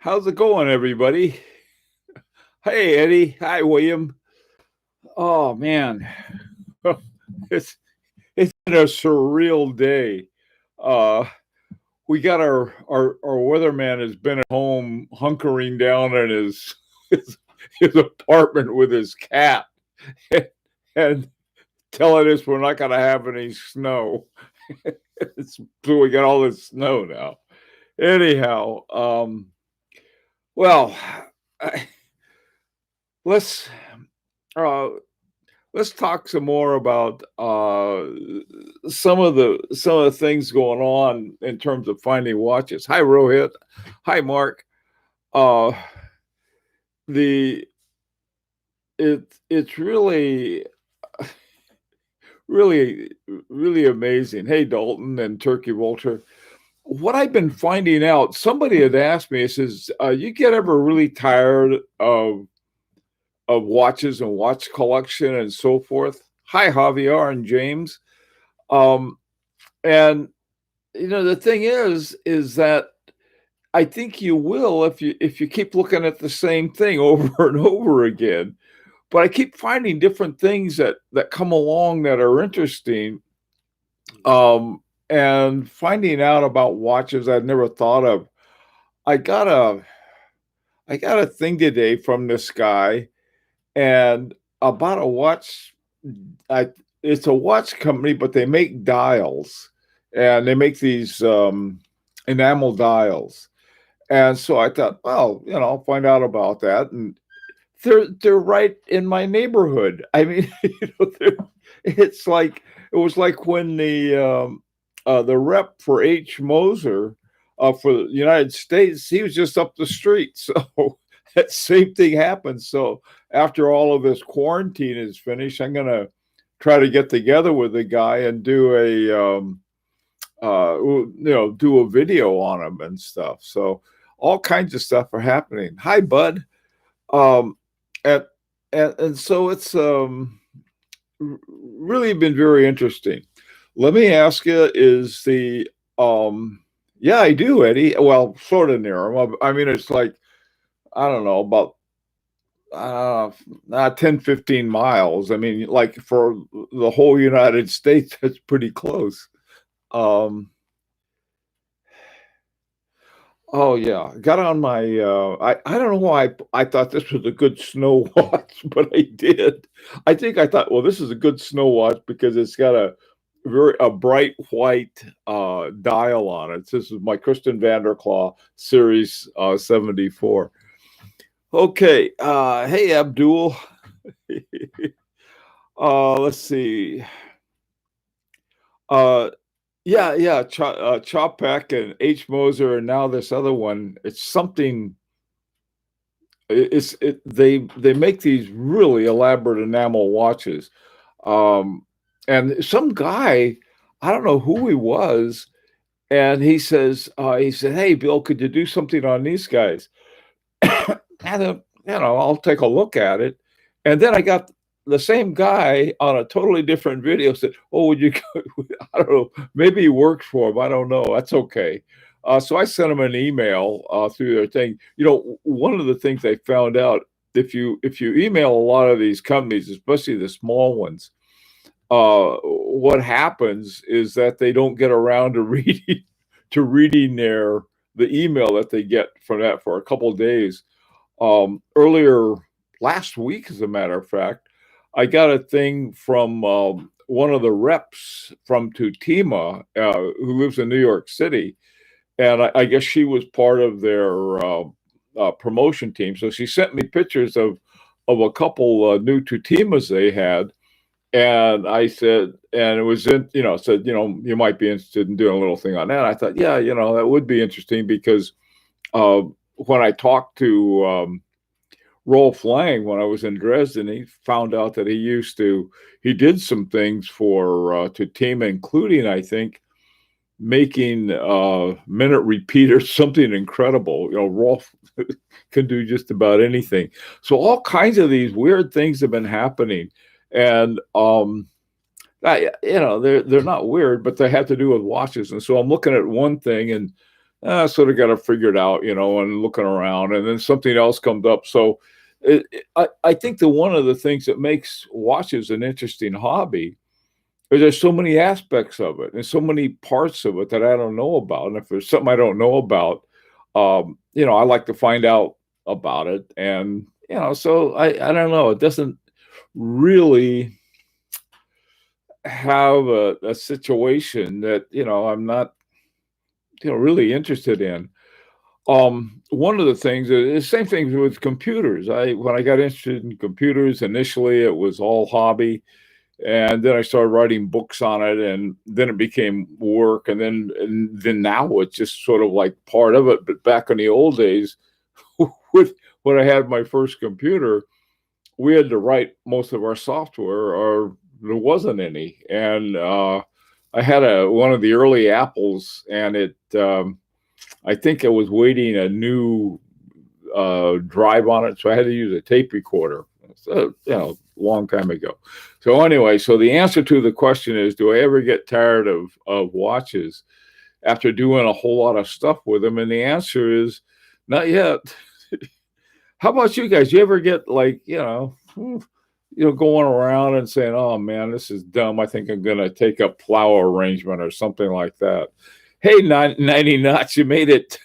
How's it going, everybody? Hey, Eddie. Hi, William. Oh man, it's it's been a surreal day. Uh, we got our weatherman has been at home hunkering down in his, his apartment with his cat and telling us we're not going to have any snow. So we got all this snow now. Anyhow, well, I, let's uh, let's talk some more about some of the things going on in terms of finding watches. Hi, Rohit. Hi, Mark. Uh, the it's really really amazing. Hey, Dalton and Turkey Vulture. What I've been finding out, somebody had asked me, it says, you get ever really tired of watches and watch collection and so forth? Hi, Javier and James. Um, and the thing is that I think you will if you keep looking at the same thing over and over again. But I keep finding different things that come along that are interesting, and finding out about watches I'd never thought of. I got a I got a thing today from this guy and about a watch. I It's a watch company, but they make dials, and they make these enamel dials. And so I thought, well, I'll find out about that. And they're right in my neighborhood. I mean, it's like it was like when the rep for H. Moser for the United States, he was just up the street. So that same thing happened. So after all of this quarantine is finished, I'm gonna try to get together with the guy and do do a video on him and stuff. So all kinds of stuff are happening. Hi, bud. Um, and and so it's really been very interesting. Let me ask you: is the yeah, I do, Eddie. Well, sort of near him. I mean, it's like I don't know about 10, 15 miles. I mean, like for the whole United States, that's pretty close. Um, Oh yeah, got on my. I don't know why I thought this was a good snow watch, but I did. I think I thought, well, this is a good snow watch because it's got a bright white dial on it. This is my Kristen Vanderklaw Series 74. Okay, hey Abdul. Let's see. Uh, yeah, Chopek and H. Moser, and now this other one. It's something. They make these really elaborate enamel watches, um, and some guy, I don't know who he was, and he said, "Hey, Bill, could you do something on these guys?" And I'll take a look at it, and then I got the same guy on a totally different video said, "Oh, would you?" I don't know. Maybe he works for him. I don't know. That's okay. So I sent him an email through their thing. One of the things I found out, if you email a lot of these companies, especially the small ones, what happens is that they don't get around to reading the email that they get from that for a couple of days. Earlier last week, as a matter of fact, I got a thing from one of the reps from Tutima, who lives in New York City, and I guess she was part of their promotion team. So she sent me pictures of a couple new Tutimas they had, and I said, and it was said, you might be interested in doing a little thing on that. I thought, yeah, that would be interesting because uh, when I talked to Rolf Lang when I was in Dresden, he found out that he did some things for Tutima, including, I think, making minute repeaters something incredible. Rolf can do just about anything. So all kinds of these weird things have been happening, and they're not weird, but they have to do with watches. And so I'm looking at one thing, and sort of got it figured out, and looking around, and then something else comes up. So I think that one of the things that makes watches an interesting hobby is there's so many aspects of it and so many parts of it that I don't know about. And if there's something I don't know about, I like to find out about it. And, so I don't know. It doesn't really have a situation that, I'm not, really interested in. One of the things is the same thing with computers. When I got interested in computers, initially it was all hobby, and then I started writing books on it, and then it became work, and then now it's just sort of like part of it. But back in the old days, with when I had my first computer, we had to write most of our software, or there wasn't any. And I had one of the early Apples, and I think I was waiting a new drive on it, so I had to use a tape recorder. So, long time ago. So anyway, so the answer to the question is, do I ever get tired of watches after doing a whole lot of stuff with them? And the answer is, not yet. How about you guys? You ever get like, going around and saying, "Oh man, this is dumb. I think I'm gonna take up flower arrangement or something like that." Hey, 90 knots, you made it.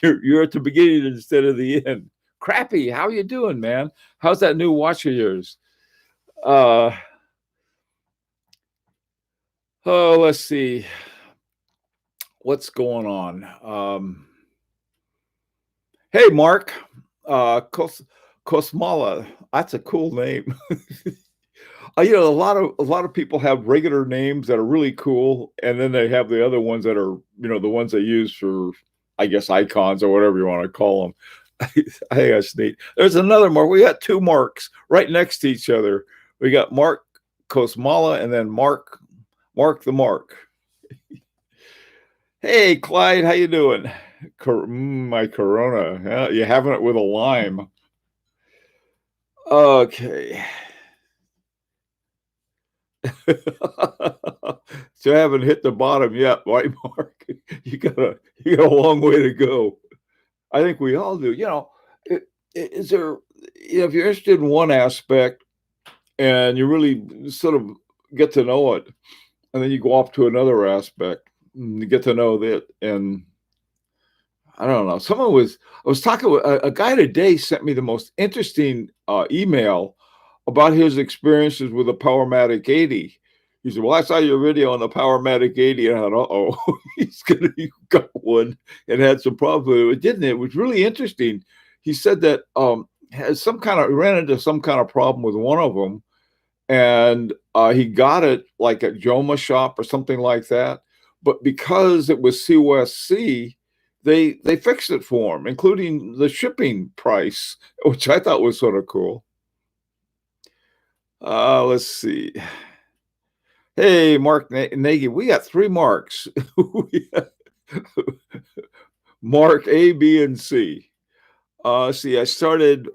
You're at the beginning instead of the end. Crappy, how you doing, man? How's that new watch of yours? Uh, oh, let's see. What's going on? Hey, Mark, Kosmala. That's a cool name. A lot of people have regular names that are really cool, and then they have the other ones that are, the ones they use for, I guess, icons or whatever you want to call them. I think that's neat. There's another Mark. We got two Marks right next to each other. We got Mark Kosmala and then Mark the Mark. Hey, Clyde, how you doing? My Corona. Yeah, you having it with a lime. Okay. So I haven't hit the bottom yet, right, Mark? You got a long way to go. I think we all do. Is there, if you're interested in one aspect and you really sort of get to know it, and then you go off to another aspect and you get to know that, and I don't know. I was talking with a guy today sent me the most interesting email about his experiences with the Powermatic 80. He said, "Well, I saw your video on the Powermatic 80." And I thought, "Uh-oh, he's gonna got one and had some problems with it, didn't it?" It was really interesting. He said that has ran into some kind of problem with one of them, and he got it like at Joma shop or something like that. But because it was COSC, they fixed it for him, including the shipping price, which I thought was sort of cool. Let's see. Hey, Mark Nagy, we got three Marks. Mark A, B, and C. See, I started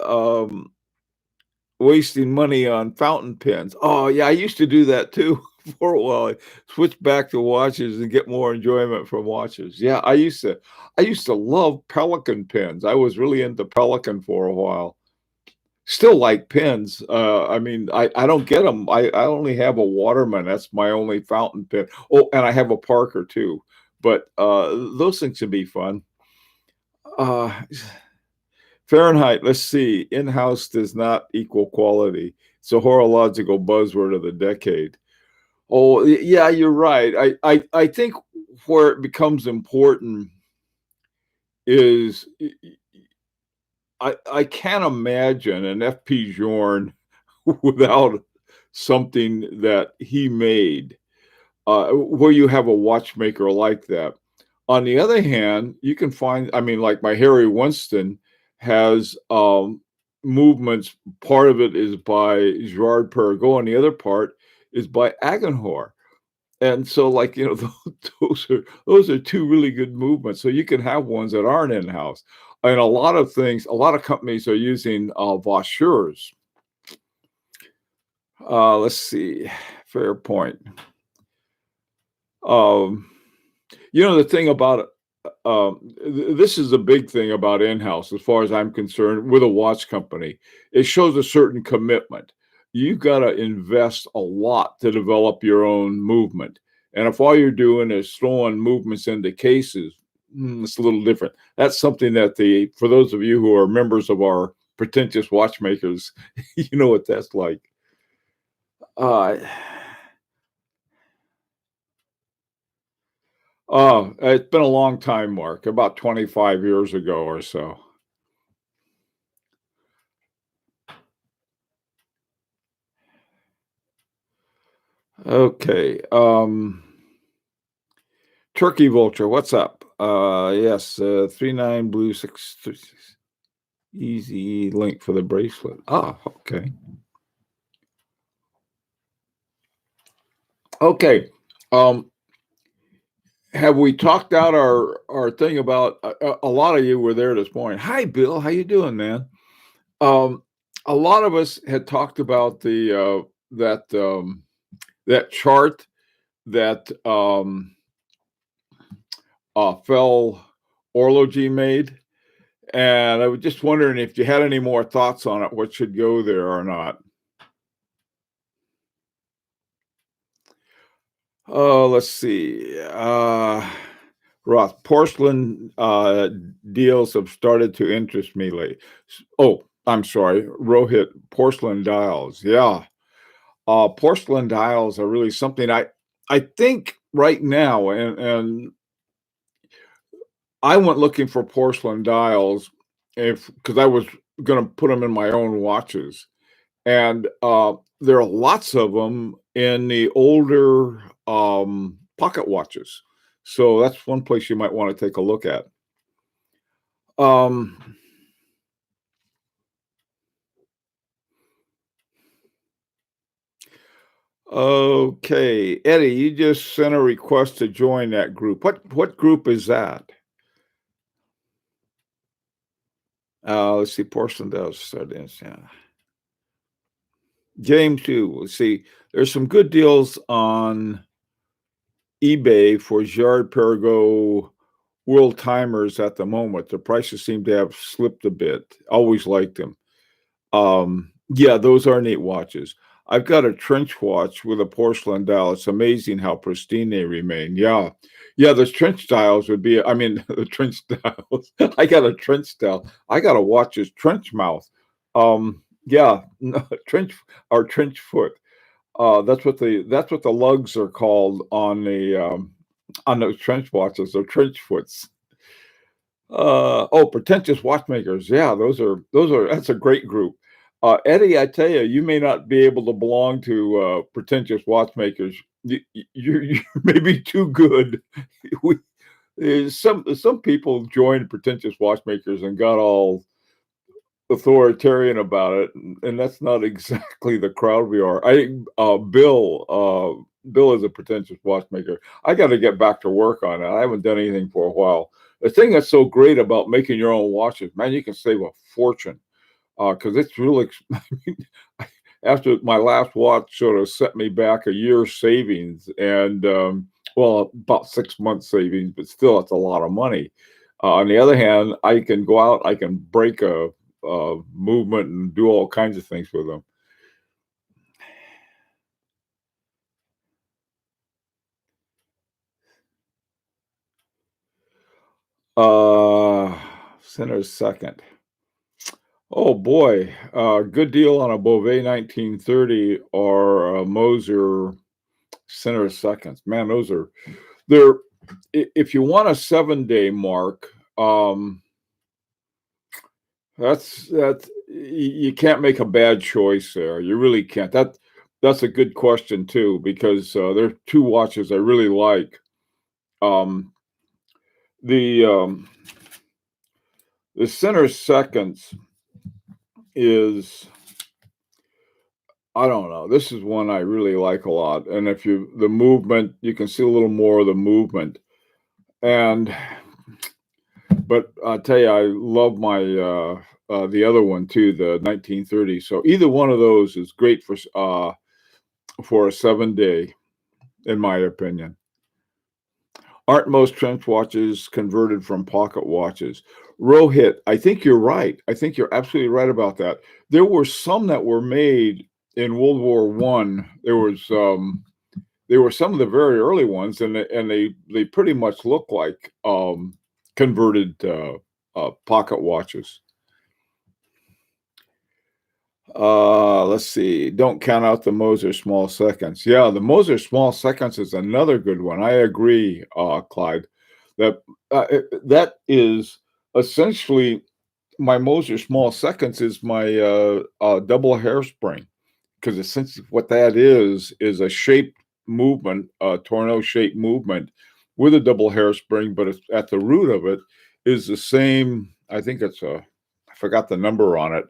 wasting money on fountain pens. Oh, yeah, I used to do that too for a while. I switched back to watches and get more enjoyment from watches. Yeah, I used to love Pelican pens. I was really into Pelican for a while. Still like pens. I mean, I don't get them. I only have a Waterman. That's my only fountain pen. Oh, and I have a Parker too. But those things can be fun. Uh, Fahrenheit, let's see. In-house does not equal quality. It's a horological buzzword of the decade. Oh, yeah, you're right. I think where it becomes important is I can't imagine an FP Journe without something that he made, where you have a watchmaker like that. On the other hand, you can find, I mean, like my Harry Winston has movements. Part of it is by Gerard Perregaux, and the other part is by Agenhor. And so, like, those are two really good movements. So you can have ones that aren't in house. And a lot of things, a lot of companies are using Vossures. Let's see, fair point. The thing about this is a big thing about in-house, as far as I'm concerned, with a watch company. It shows a certain commitment. You've got to invest a lot to develop your own movement. And if all you're doing is throwing movements into cases, it's a little different. That's something that for those of you who are members of our pretentious watchmakers, you know what that's like. Uh, oh, it's been a long time, Mark, about 25 years ago or so. Okay. Turkey Vulture, what's up? Yes, 39 blue 636. Easy link for the bracelet. Ah, okay. Okay. Have we talked out our thing about a lot of you were there this morning. Hi, Bill. How you doing, man? Um, a lot of us had talked about the that chart that Phil Orlogy made. And I was just wondering if you had any more thoughts on it, what should go there or not. Oh, let's see. Roth, porcelain deals have started to interest me lately. Oh, I'm sorry, Rohit, porcelain dials. Yeah. Porcelain dials are really something I think right now, and I went looking for porcelain dials because I was going to put them in my own watches, and there are lots of them in the older pocket watches. So that's one place you might want to take a look at. Um, okay, Eddie, you just sent a request to join that group. What group is that? Let's see, porcelain does sardines. Yeah, James too. Let's see. There's some good deals on eBay for Girard Perregaux world timers at the moment. The prices seem to have slipped a bit. Always liked them. Yeah, those are neat watches. I've got a trench watch with a porcelain dial. It's amazing how pristine they remain. Yeah. Yeah, those trench dials would be, I mean, the trench dials. I got a trench dial. I got a watch's trench mouth. Yeah, no, trench or trench foot. That's what the lugs are called on those trench watches. They're trench foots. Oh, pretentious watchmakers. Yeah, that's a great group. Eddie, I tell you, you may not be able to belong to pretentious watchmakers. You're maybe too good. We, some people joined pretentious watchmakers and got all authoritarian about it, and that's not exactly the crowd we are. I think Bill is a pretentious watchmaker. I got to get back to work on it. I haven't done anything for a while. The thing that's so great about making your own watches, man, you can save a fortune because it's really. I mean, after my last watch sort of set me back a year's savings, and well, about 6 months savings, but still, it's a lot of money. On the other hand, I can go out, I can break a movement and do all kinds of things with them. Center second. Oh boy, good deal on a Beauvais 1930 or a Moser center seconds. Man, they're if you want a 7-day mark, that's you can't make a bad choice there. You really can't. That's a good question too, because there are two watches I really like. Um, the um, the center seconds is, I don't know. This is one I really like a lot, and if the movement, you can see a little more of the movement. And but I tell you, I love my the other one too, the 1930. So either one of those is great for a 7-day, in my opinion. Aren't most trench watches converted from pocket watches? Rohit, I think you're right. I think you're absolutely right about that. There were some that were made in World War One. There were some of the very early ones, and they pretty much look like converted pocket watches. Let's see. Don't count out the Moser small seconds. Yeah, the Moser small seconds is another good one. I agree, Clyde. That that is essentially my Moser small seconds is my double hairspring, because essentially what that is a shaped movement, a tornado shaped movement with a double hairspring, but it's, at the root of it is the same. I think it's a, I forgot the number on it,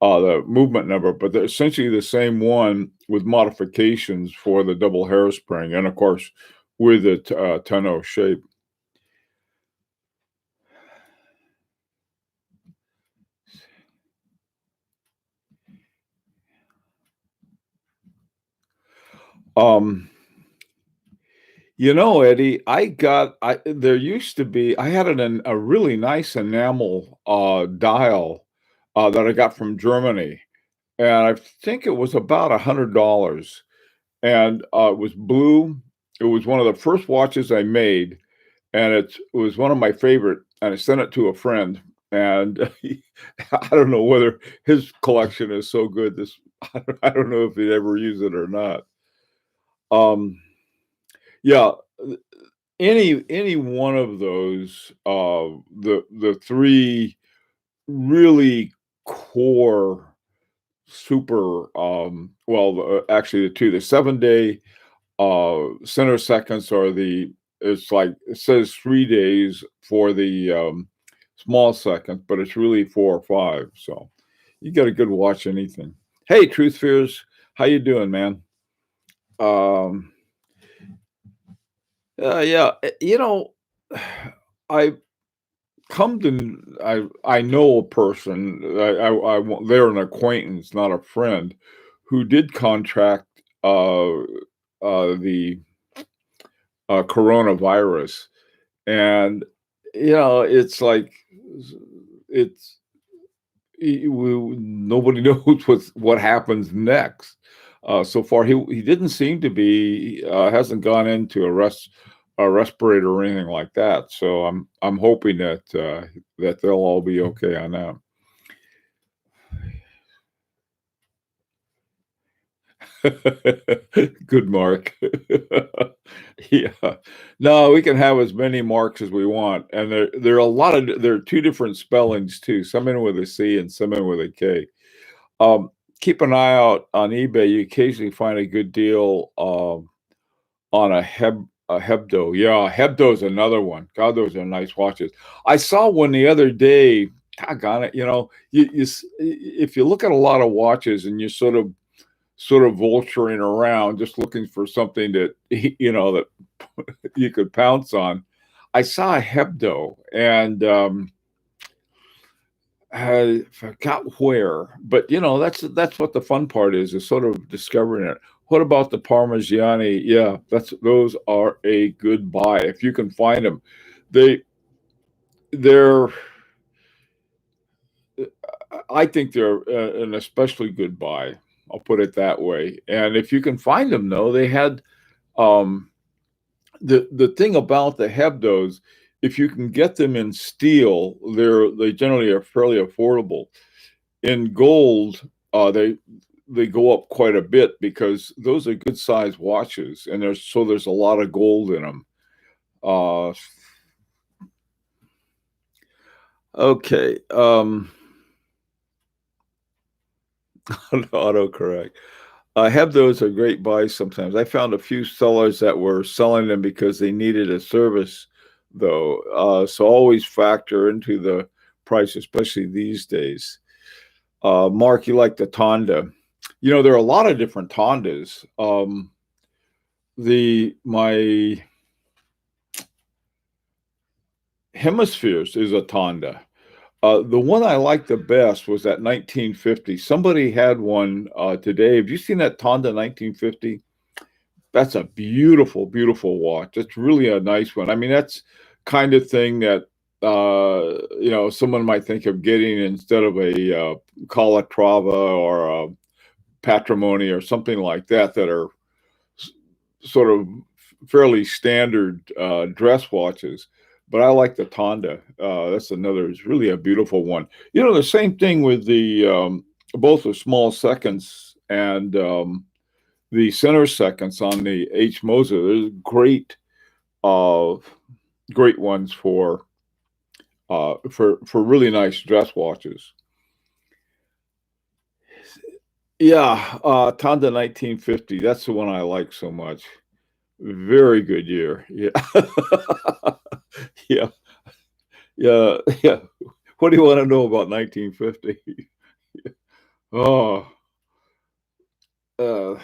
the movement number, but they're essentially the same one with modifications for the double hairspring, and of course with the tonneau shape. Um, Eddie, there used to be, I had a really nice enamel dial that I got from Germany, and I think it was about $100, and it was blue. It was one of the first watches I made, and it was one of my favorite. And I sent it to a friend, and I don't know whether his collection is so good. This I don't know if he'd ever use it or not. Um, yeah, any one of those, the three really core super, well, actually the two, the 7 day center seconds are the, it's like it says 3 days for the small seconds, but it's really 4 or 5. So you got a good watch anything. Hey, Truth Fears, how you doing, man? Um, yeah, I come to I know a person. They're an acquaintance, not a friend, who did contract the coronavirus, and it's like it's nobody knows what happens next. So far, he didn't seem to be hasn't gone into a respirator or anything like that. So I'm hoping that they'll all be okay on that. Good mark. Yeah. No, we can have as many marks as we want, and there are a lot of there are two different spellings too. Some in with a C and some in with a K. Um, Keep an eye out on eBay. You occasionally find a good deal on a Hebdo. Yeah, Hebdo is another one. God, those are nice watches. I saw one the other day. Doggone it! If you look at a lot of watches and you sort of vulturing around, just looking for something that that you could pounce on. I saw a Hebdo, and I forgot where, but that's what the fun part is sort of discovering it. What about the Parmigiani? Yeah, those are a good buy if you can find them. They they're I think they're an especially good buy. I'll put it that way. And if you can find them, though, they had um, the thing about the Hebdos, if you can get them in steel, they generally are fairly affordable. In gold, they go up quite a bit because those are good sized watches, and there's a lot of gold in them. Okay. Autocorrect. Hebdos are great buys sometimes. I found a few sellers that were selling them because they needed a service, though. So always factor into the price, especially these days. Mark, you like the Tonda. There are a lot of different Tondas. My Hemispheres is a Tonda. The one I liked the best was that 1950. Somebody had one today. Have you seen that Tonda 1950? That's a beautiful, beautiful watch. It's really a nice one. I mean, that's kind of thing that someone might think of getting instead of a Calatrava or a Patrimony or something like that, that are sort of fairly standard dress watches. But I like the Tonda. That's another. It's really a beautiful one. The same thing with the both the small seconds and the center seconds on the H Moser. There's uh, great ones for really nice dress watches. Yeah, Tonda 1950. That's the one I like so much. Very good year. Yeah. Yeah. Yeah. Yeah. What do you want to know about 1950? Oh, uh,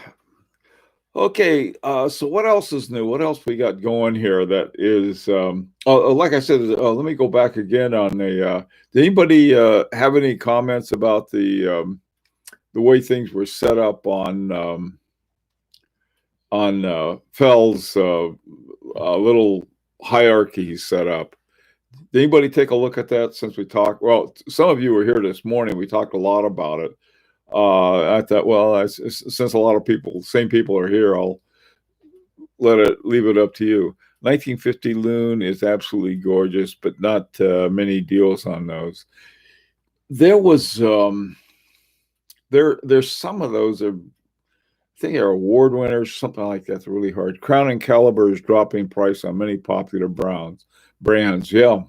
okay. So what else is new? What else we got going here that is, like I said, let me go back again on did anybody have any comments about the way things were set up on Fell's little hierarchy he set up? Did anybody take a look at that since we talked? Well, some of you were here this morning. We talked a lot about it. I thought, well, since a lot of same people are here, I'll leave it up to you. 1950 Loon is absolutely gorgeous, but not many deals on those. There was there's some of those are, I think they're award winners, something like that's really hard. Crown and Caliber is dropping price on many popular brands. Yeah,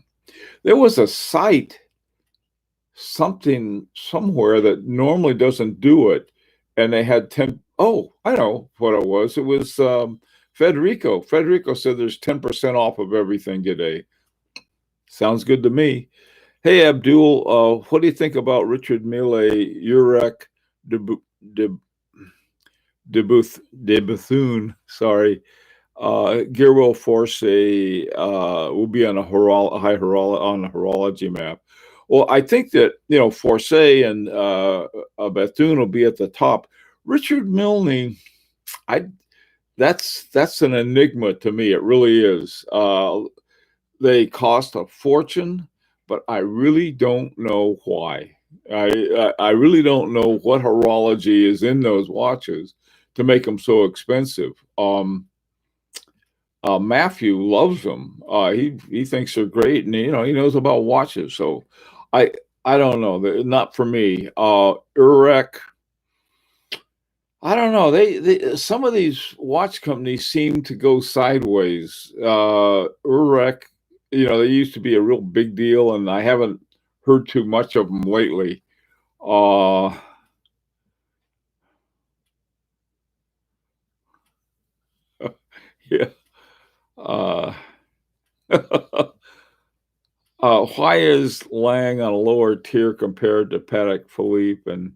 there was a site somewhere that normally doesn't do it, and they had 10. Oh, I know what it was. It was Federico. Federico said there's 10% off of everything today. Sounds good to me. Hey, Abdul, what do you think about Richard Mille, Urek de, de, de Bethune? Sorry. Gearwell Force will be on a on the horology map. Well, I think that Force and Bethune will be at the top. Richard Milne, that's an enigma to me. It really is. They cost a fortune, but I really don't know why. I really don't know what horology is in those watches to make them so expensive. Matthew loves them. He thinks they're great, and he knows about watches. So I don't know. They're not for me. Urek, I don't know. They some of these watch companies seem to go sideways. Urek, they used to be a real big deal, and I haven't heard too much of them lately. Yeah. Uh, why is Lang on a lower tier compared to Patek Philippe? And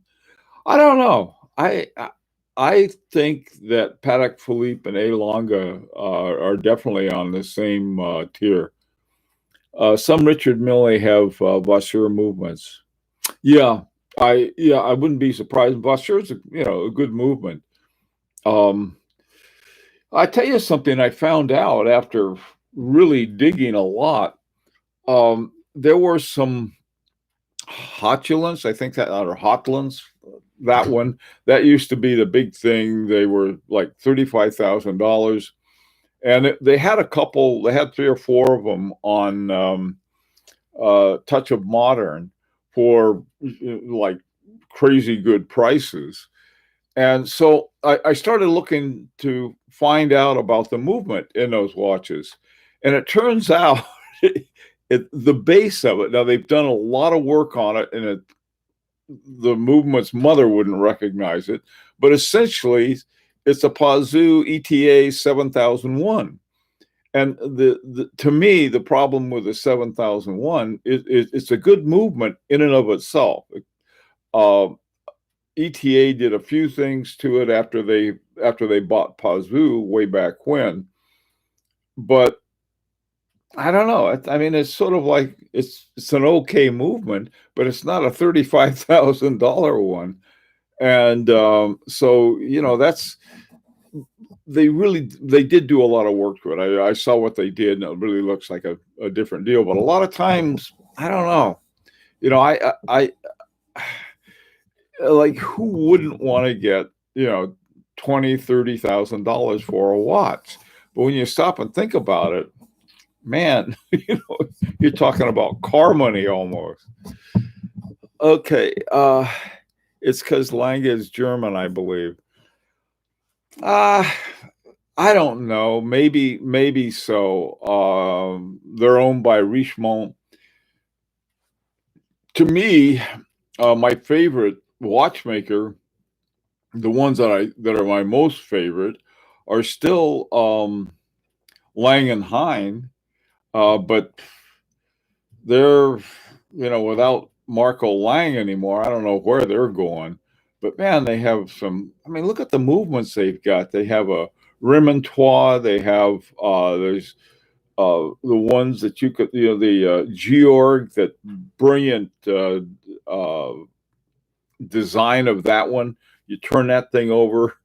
I don't know. I think that Patek Philippe and A. Longa are definitely on the same tier. Some Richard Mille have Vasseur movements. Yeah, I wouldn't be surprised. Vasseur is a good movement. I tell you something I found out after really digging a lot. There were some Hotulans, I think that, or Hotlans, that one, that used to be the big thing. They were like $35,000. And they had they had 3 or 4 of them on Touch of Modern for like crazy good prices. And so I started looking to find out about the movement in those watches. And it turns out the base of it, now they've done a lot of work on it, and the movement's mother wouldn't recognize it. But essentially, it's a Pazu ETA 7001. And to me, the problem with the 7001 is it's a good movement in and of itself. ETA did a few things to it after they bought Pazu way back when, but I don't know. I mean, it's sort of like it's an okay movement, but it's not a $35,000 one, and so that's they did do a lot of work to it. I saw what they did, and it really looks like a different deal. But a lot of times, I don't know. You know, I like, who wouldn't want to get, you know, $20,000-$30,000 for a watch? But when you stop and think about it, man, you know, you're talking about car money almost. Okay, it's because Lange is German, I believe. Uh I don't know. Maybe so. They're owned by Richemont. To me, my favorite watchmaker, the ones that are my most favorite, are still Lang and Hein, but they're, you know, without Marco Lang anymore. I don't know where they're going, but man, they have some. I mean, look at the movements they've got. They have a Remontois. They have there's the ones that you could, you know, the Georg, that brilliant uh, design of that one. You turn that thing over,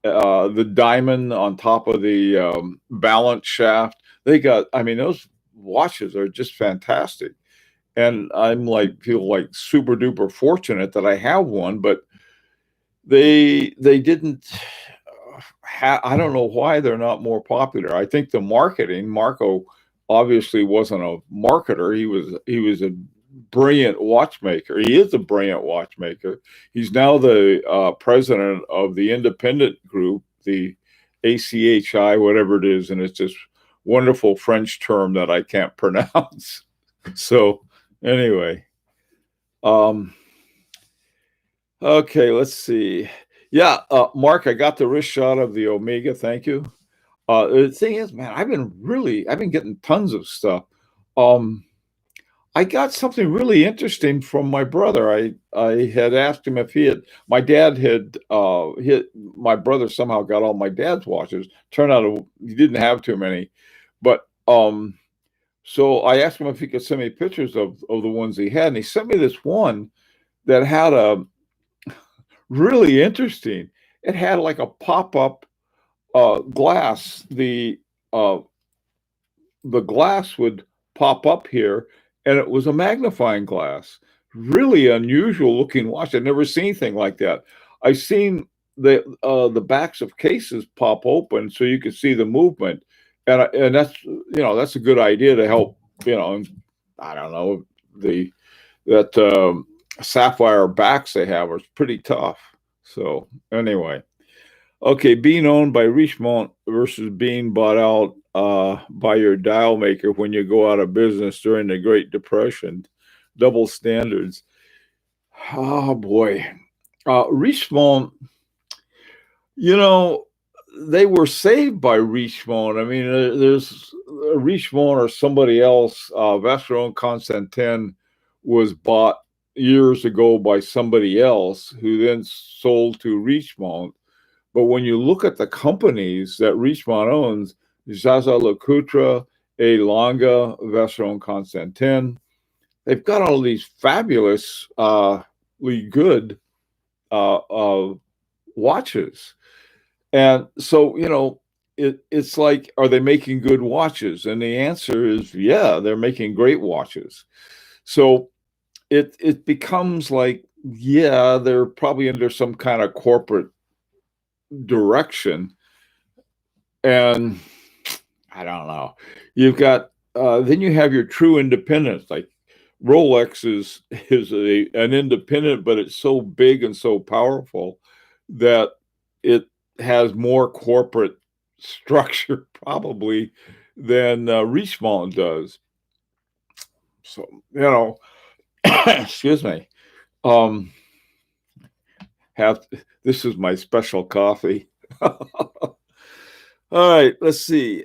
the diamond on top of the balance shaft. They got, I mean, those watches are just fantastic. And I'm like, feel like super duper fortunate that I have one, but they didn't I don't know why they're not more popular. I think the marketing, Marco obviously wasn't a marketer. He was a brilliant watchmaker. He is a brilliant watchmaker. He's now the president of the independent group, the ACHI, whatever it is, and it's this wonderful French term that I can't pronounce. So anyway, um, okay, let's see. Yeah, Mark, I got the wrist shot of the Omega. Thank you. The thing is, man, I've been getting tons of stuff. Um, I got something really interesting from my brother. I had asked him if my dad had, my brother somehow got all my dad's watches. Turned out he didn't have too many, but so I asked him if he could send me pictures of the ones he had, and he sent me this one that had a really interesting. It had like a pop up glass. Uh, the glass would pop up here, and it was a magnifying glass. Really unusual looking watch. I'd never seen anything like that. I seen the backs of cases pop open so you could see the movement, and that's, you know, that's a good idea to help, you know. I don't know, the that sapphire backs they have are pretty tough. So anyway, okay, being owned by Richemont versus being bought out by your dial maker when you go out of business during the Great Depression. Double standards. Oh boy. Richemont, you know, they were saved by Richemont. I mean, there's Richemont or somebody else. Vacheron Constantin was bought years ago by somebody else who then sold to Richemont. But when you look at the companies that Richemont owns, Jaeger-LeCoultre, A. Lange, Vacheron Constantin, they've got all these fabulously good watches. And so, you know, it's like, are they making good watches? And the answer is, yeah, they're making great watches. So it becomes like, yeah, they're probably under some kind of corporate direction. And I don't know. You've got then you have your true independence. Like Rolex is an independent, but it's so big and so powerful that it has more corporate structure probably than Richemont does. So, you know, excuse me. Um, have This is my special coffee. All right, let's see.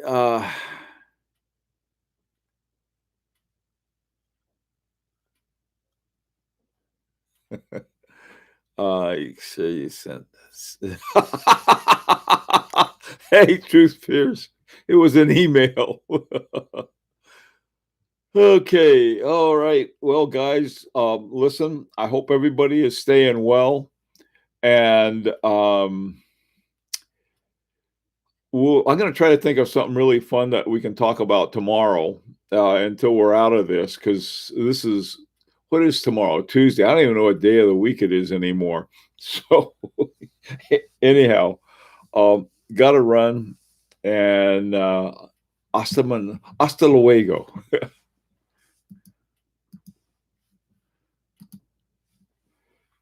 So you sent this. Hey, Truth Pierce. It was an email. Okay, all right. Well, guys, listen, I hope everybody is staying well. And I'm going to try to think of something really fun that we can talk about tomorrow until we're out of this, because this is what is tomorrow? Tuesday. I don't even know what day of the week it is anymore. So anyhow, got to run, and hasta luego.